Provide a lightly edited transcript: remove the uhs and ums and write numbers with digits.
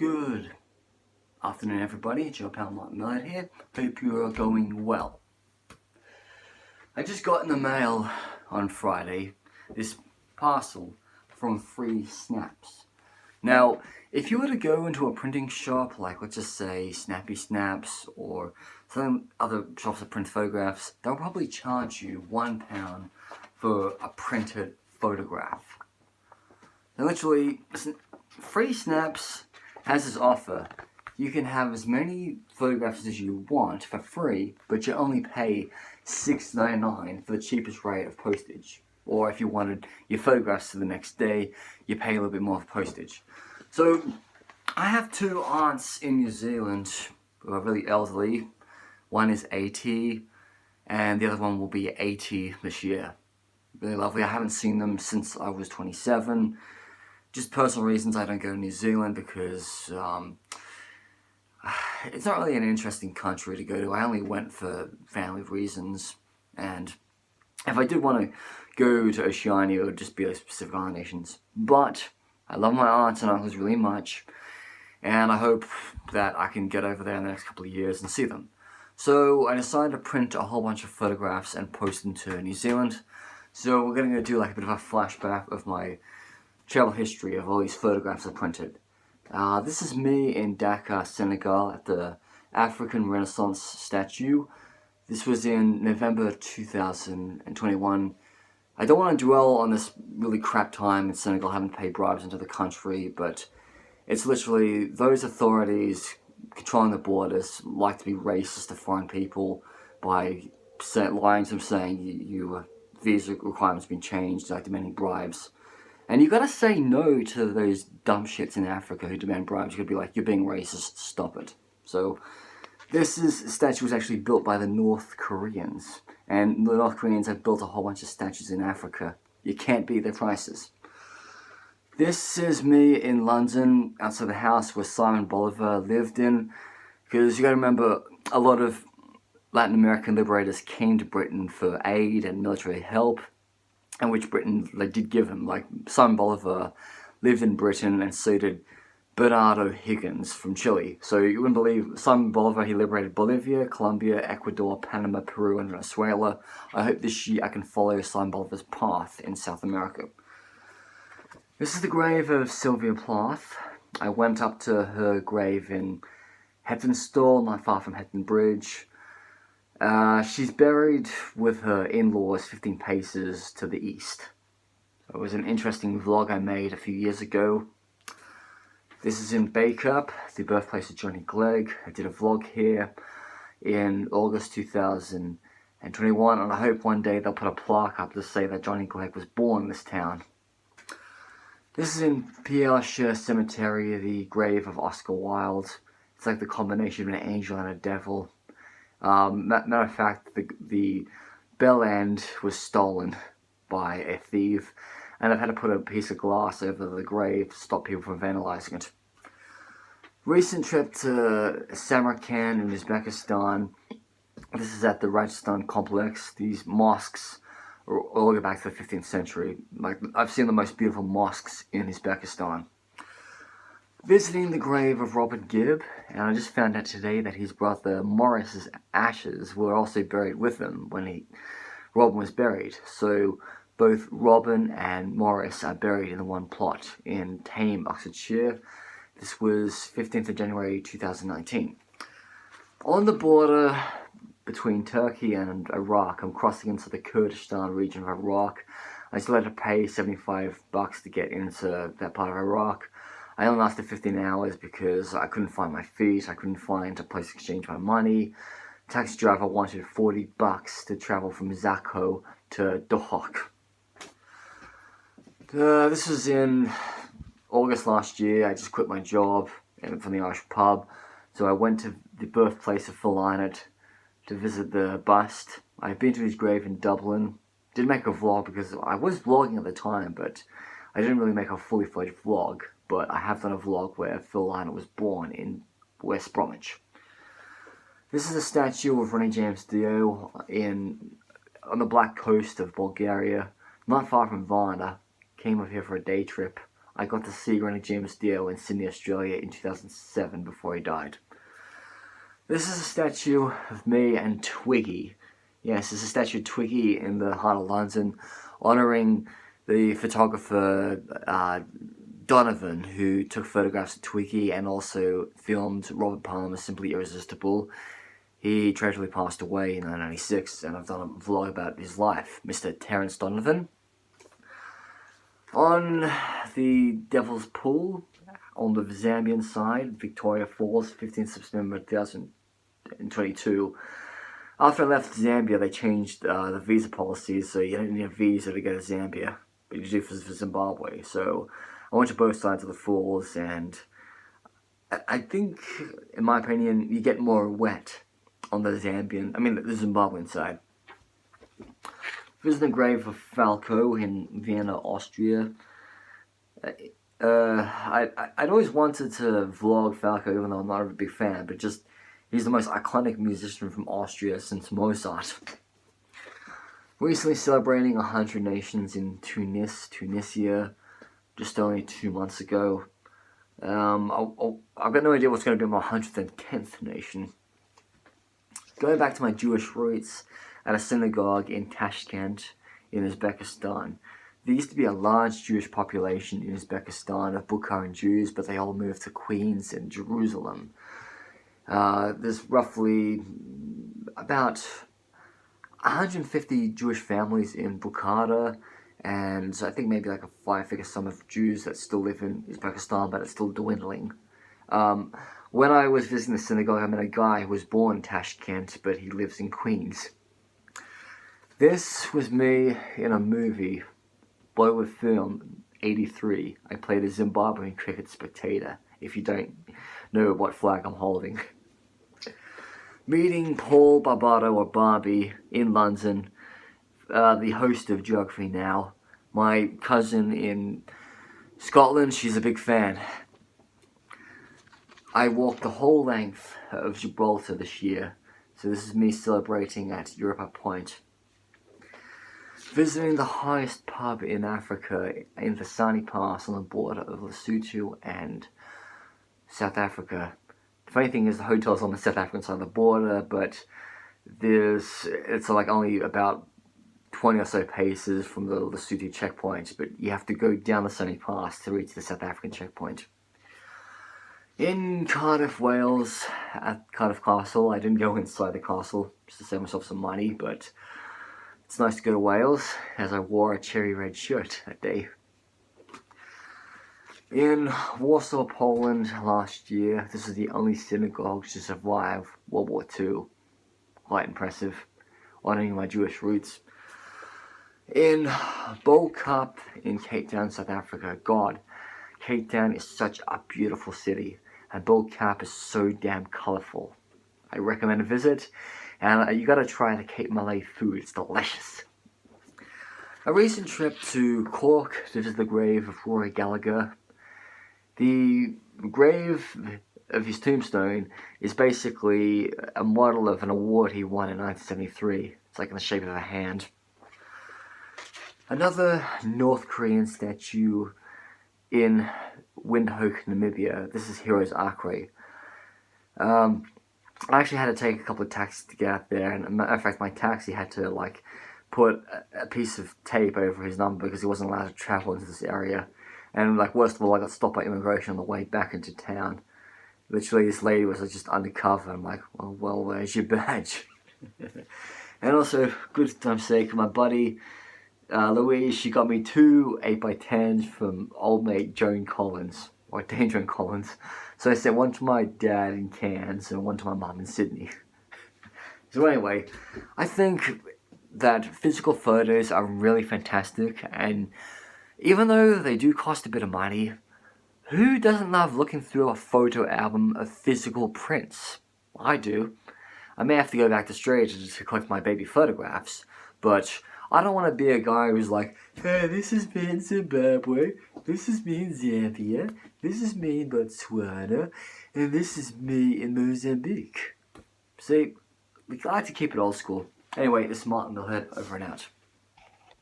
Good afternoon, everybody. Joe Pal Martin Millard here. Hope you are going well. I just got in the mail on Friday this parcel from Free Snaps. Now, if you were to go into a printing shop, like let's just say Snappy Snaps or some other shops that print photographs, they'll probably charge you £1 for a printed photograph. Now, literally, Free Snaps has this offer. You can have as many photographs as you want for free, but you only pay $6.99 for the cheapest rate of postage. Or if you wanted your photographs to the next day, you pay a little bit more for postage. So, I have two aunts in New Zealand who are really elderly. One is 80, and the other one will be 80 this year. Really lovely. I haven't seen them since I was 27. Just personal reasons I don't go to New Zealand because it's not really an interesting country to go to. I only went for family reasons, and if I did want to go to Oceania, it would just be like specific island nations. But I love my aunts and uncles really much, and I hope that I can get over there in the next couple of years and see them. So I decided to print a whole bunch of photographs and post them to New Zealand. So we're going to do like a bit of a flashback of my travel history of all these photographs I printed. This is me in Dakar, Senegal at the African Renaissance statue. This was in November 2021. I don't want to dwell on this really crap time in Senegal having to pay bribes into the country, but it's literally those authorities controlling the borders like to be racist to foreign people by lying to them saying your visa requirements have been changed, like demanding bribes. And you gotta say no to those dumb shits in Africa who demand bribes. You gotta be like, you're being racist, stop it. So, this statue was actually built by the North Koreans. And the North Koreans have built a whole bunch of statues in Africa. You can't beat their prices. This is me in London, outside the house where Simon Bolivar lived in. Because you gotta remember, a lot of Latin American liberators came to Britain for aid and military help, and which Britain did give him. Like Simon Bolivar lived in Britain, and so did Bernardo Higgins from Chile. So you wouldn't believe Simon Bolivar, he liberated Bolivia, Colombia, Ecuador, Panama, Peru, and Venezuela. I hope this year I can follow Simon Bolivar's path in South America. This is the grave of Sylvia Plath. I went up to her grave in Hettonstall, not far from Hetton Bridge. She's buried with her in-laws 15 paces to the east. It was an interesting vlog I made a few years ago. This is in Bacup, the birthplace of Johnny Clegg. I did a vlog here in August 2021, and I hope one day they'll put a plaque up to say that Johnny Clegg was born in this town. This is in Pierre Cemetery, the grave of Oscar Wilde. It's like the combination of an angel and a devil. Matter of fact, the bell end was stolen by a thief, and I've had to put a piece of glass over the grave to stop people from vandalizing it. Recent trip to Samarkand in Uzbekistan. This is at the Rajasthan complex. These mosques all go back to the 15th century. Like, I've seen the most beautiful mosques in Uzbekistan. Visiting the grave of Robert Gibb, and I just found out today that his brother Morris's ashes were also buried with him when Robin was buried. So both Robin and Morris are buried in the one plot in Tame, Oxfordshire. This was 15th of January 2019. On the border between Turkey and Iraq, I'm crossing into the Kurdistan region of Iraq. I still had to pay $75 to get into that part of Iraq. I only lasted 15 hours because I couldn't find my feet, I couldn't find a place to exchange my money. Taxi driver wanted $40 to travel from Zakho to Dohuk. This was in August last year. I just quit my job from the Irish pub, so I went to the birthplace of Phil Lynott to visit the bust. I've been to his grave in Dublin. Didn't make a vlog because I was vlogging at the time, but I didn't really make a fully fledged vlog. But I have done a vlog where Phil Lynott was born in West Bromwich. This is a statue of Ronnie James Dio on the black coast of Bulgaria, not far from Varna. Came up here for a day trip I got to see Granny James Dio in Sydney, Australia in 2007 before he died. This is a statue of me and Twiggy. Yes, it's a statue of Twiggy in the heart of London, honouring the photographer Donovan, who took photographs of Twiggy and also filmed Robert Palmer's Simply Irresistible. He tragically passed away in 1996, and I've done a vlog about his life. Mr. Terence Donovan. On the Devil's Pool, on the Zambian side, Victoria Falls, 15th September 2022. After I left Zambia, they changed the visa policies, so you don't need a visa to go to Zambia, but you do for Zimbabwe. So I went to both sides of the falls, and I think, in my opinion, you get more wet on the Zimbabwean side. Visiting the grave of Falco in Vienna, Austria. I'd always wanted to vlog Falco, even though I'm not a big fan, but just, he's the most iconic musician from Austria since Mozart. Recently celebrating 100 nations in Tunisia, just only 2 months ago. I've got no idea what's going to be my 110th nation. Going back to my Jewish roots, at a synagogue in Tashkent, in Uzbekistan. There used to be a large Jewish population in Uzbekistan of Bukharan Jews, but they all moved to Queens and Jerusalem. There's roughly about 150 Jewish families in Bukhara, and I think maybe like a 5-figure sum of Jews that still live in Uzbekistan, but it's still dwindling. When I was visiting the synagogue, I met a guy who was born in Tashkent, but he lives in Queens. This was me in a movie, Bollywood film, 83. I played a Zimbabwean cricket spectator, if you don't know what flag I'm holding. Meeting Paul Barbato, or Barbie, in London, the host of Geography Now. My cousin in Scotland, she's a big fan. I walked the whole length of Gibraltar this year, so this is me celebrating at Europa Point. Visiting the highest pub in Africa, in the Sani Pass on the border of Lesotho and South Africa. The funny thing is the hotel's on the South African side of the border, but it's like only about 20 or so paces from the Lesotho checkpoint, but you have to go down the Sani Pass to reach the South African checkpoint. In Cardiff, Wales, at Cardiff Castle, I didn't go inside the castle just to save myself some money, but it's nice to go to Wales, as I wore a cherry red shirt that day. In Warsaw, Poland last year, this is the only synagogue to survive World War II. Quite impressive, honouring my Jewish roots. In Bo Cup in Cape Town, South Africa. God, Cape Town is such a beautiful city, and Bo Cup is so damn colourful. I recommend a visit. And you gotta try the Cape Malay food, it's delicious. A recent trip to Cork to visit the grave of Rory Gallagher. The grave of his tombstone is basically a model of an award he won in 1973. It's like in the shape of a hand. Another North Korean statue in Windhoek, Namibia. This is Heroes Arkway. I actually had to take a couple of taxis to get out there, and as a matter of fact, my taxi had to put a piece of tape over his number because he wasn't allowed to travel into this area. And worst of all, I got stopped by immigration on the way back into town. Literally, this lady was just undercover. I'm like, well, where's your badge? And also, good time's sake, my buddy Louise, she got me 2 8x10s from old mate Joan Collins, or Dame Joan Collins. So I sent one to my dad in Cairns and one to my mum in Sydney. So anyway, I think that physical photos are really fantastic, and even though they do cost a bit of money, who doesn't love looking through a photo album of physical prints? I do. I may have to go back to Australia to collect my baby photographs, but I don't want to be a guy who's like, hey, this is me in Zimbabwe, this is me in Zambia, this is me in Botswana, and this is me in Mozambique. See, we like to keep it old school. Anyway, this is Martin Millhead, over and out.